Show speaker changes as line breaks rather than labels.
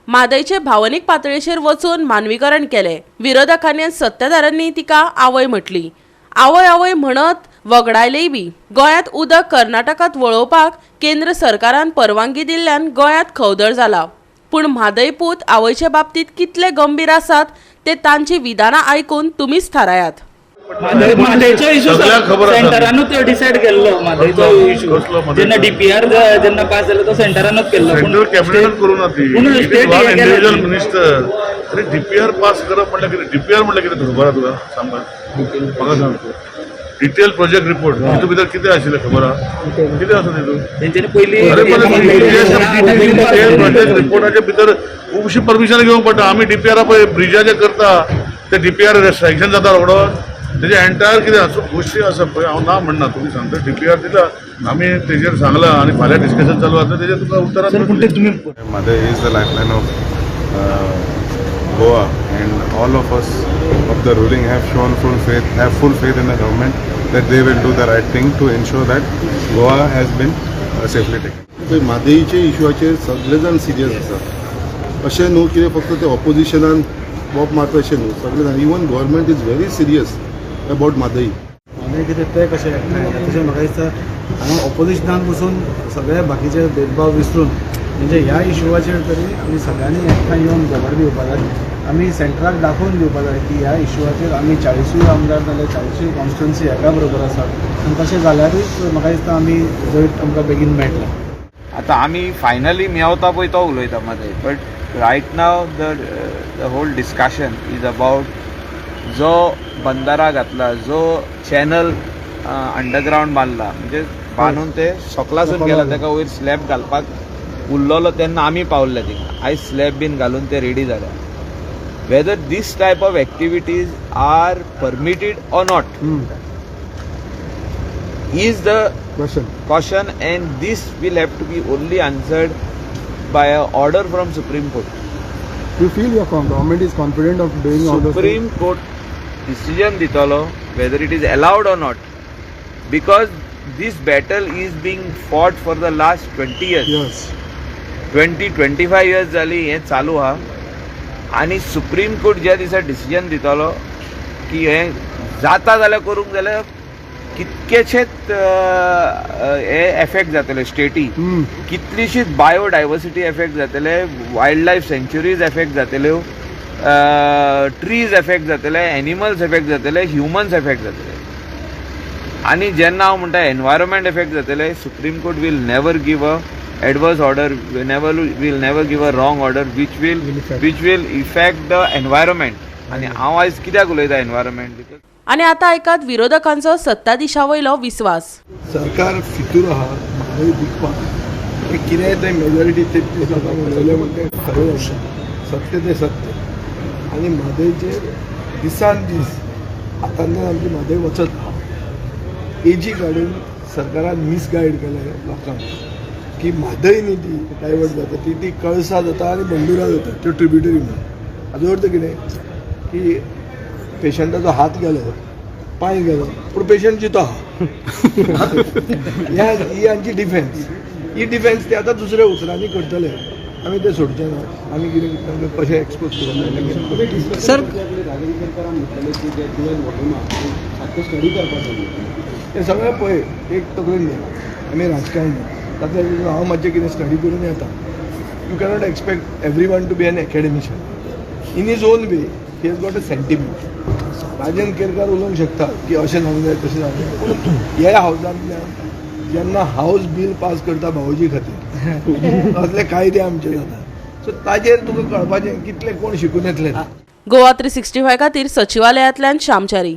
म्हादयचे भावनीक पातळीचेर वचून मानवीकरण केले। विरोधकांनी आनी सत्ताधाऱ्यांनी तिका आवय म्हटली। आवय आवय म्हणत वगडायलेय बी। गोंयांत उदक कर्नाटकात वळोवपाक केंद्र सरकारान परवानगी दिल्ल्यान गोंयांत खवदळ जाला। पूण म्हादय पूत आवयचे बाबतीत कितले गंभीर आसात ते तांची विधानां आयकून तुमीच थारायात।
म्हादयचो इशू सेंटरानूच डिसायड केल्लो। म्हादयचो इशू जेन्ना डीपीआर जेन्ना पास जालो तो सेंटरानूच केल्लो।
सेंट्रल कॅबिनेटान करूं ना ती इंडिव्हिज्युअल मिनिस्टर। अरे डीपीआर पास करप म्हटल्यार कितें? डीपीआर म्हटल्यार कितें खबर आहा तुका? सांग म्हाका सांग तूं। डिटेल प्रोजेक्ट रिपोर्ट तातूंत भितर कितें आशिल्लें खबर आहा? कितें आसा तितून?
तेंच्यांनी पयलीं
अरे डिटेल प्रोजेक्ट रिपोर्टाच्या भितर खुबशी परमिशन घेवंक पडटा। आमी डीपीआर पळय ब्रिजाचें करता ते डीपीआर सँक्शन जाता रोखडो तेजे एंटायर कितें आसा गोश्टी आसा पळय। हांव ना म्हणना, तुमी सांगता डीपीआर दिला आमी तेजेर सांगलां आनी फाल्यां डिस्कशन चालू आसा तेजेर तुका उत्तरां।
Madai is the lifeline of Goa, and all of us of the ruling have full faith in the government that they will do the right thing to ensure that Goa has been safely taken.
म्हादयचे इशूआचेर सगळे जाण serious आसा। अशें न्हू की फक्त ते ऑपोजिशनान Bob मारता अशें न्हू, सगळे जाण even government is very serious about Mhadei.
Mhadei कितें तें कशें तशें म्हाका दिसता हांगा ऑपोजिशनान बसून सगळे बाकीचे भेदभाव विसरून म्हणजे ह्या इशूआचेर तरी आमी सगळ्यांनी एकठांय येवन झगड दिवपाक जाय। आमी सेंट्रलाक दाखोवन दिवपाक जाय की ह्या इशूआचेर आमी 40 आमदार नाजाल्यार 40 कॉन्स्टिट्युन्सी एका बरोबर आसात आनी तशें जाल्यारूच म्हाका दिसता आमी रिजल्ट आमकां बेगीन मेळटलो।
आतां आमी फायनली मेवता पळय तो उलयता म्हादय, but right now the whole discussion is about जो बंदारा घातला, जो चॅनल अंडरग्रावंड बांदला, म्हणजे बांदून ते सकलासून गेला, ताका वयर स्लॅब घालपाक उरलोलो तेन्ना आमी पावल्ले थिंगा। आयज स्लॅब बीन घालून ते रेडी जाल्या। Whether these type of activities are permitted or not is the question, and this will have to be only answered by an order from Supreme Court.
You feel your government is confident of doing all those
Supreme Court decision ditalo whether it is allowed or not, because this battle is being fought for the last 20 years.
Yes.
20-25 years zali हे चालू हा, आणि supreme court ज्या दिसा decision दितलो की हे जाता जाल्यार करूंक जाल्यार कितकेशेच हे एफेक्ट जातले स्टेटी, कितलीशीच बायोडायवर्सिटी एफेक्ट जातले, वायल्ड लायफ सँच्युरीज एफेक्ट जातल्यो, ट्रीज एफेक्ट जातले, एनिमल्स एफेक्ट जातले, ह्युमन्स एफेक्ट जातले। आनी जेन्ना हांव म्हणटा एनवायरमेंट एफेक्ट जातले, Supreme Court will never give a adverse order, will never give a wrong order which will effect the environment. आनी हांव आयज कित्याक उलयता एनवायरमेंट?
आणि आता ऐकात विरोधकांचो सत्ताधीशावयलो विश्वास।
सरकार फितूर आहा म्हादय विकपाक, कितेंय ते मेजॉरिटी ते लोकांक उलयले म्हणटे खरें आसा, सत्य ते सत्य। आनी म्हादयचेर दिसान दीस आतांतल्यान आमची म्हादय वचत आहा। एजी काडून सरकारान मिसगायड केले लोकांक की म्हादय न्ही ती डायवर्ट जाता, ती कळसा जाता आनी बंडुरा जाता, त्यो ट्रिब्युटरी म्हणून। हाजो अर्थ कितें की पेशंटाचो हात गेलो, पांय गेलो, पूण पेशंट जितो आहा। ही आमची डिफेन्स। ही डिफेन्स ते आतां दुसऱ्या उतरांनी करतले, आमी ते सोडचे ना। आमी कितें कशें एक्सपोज करूंक सर हें सगळें पळय एक तकलेन घे, आमी राजकारणी तातूंत हांव मातशें कितें स्टडी करून येता। You cannot expect every one to be an academician in his own way. He has got a sentiment. Rajan Kerkar उलोवंक शकता की अशें जावंक जाय तशें जावंक जाय, पूण ह्या हावजांतल्यान जेन्ना हावस बील पास करता भावोजी खातीर असले कायदे आमचे जाता, सो ताजेर तुका कळपाचें कितले कोण शिकून येतले।
गोवा 365 खातीर सचिवालयांतल्यान श्यामचारी।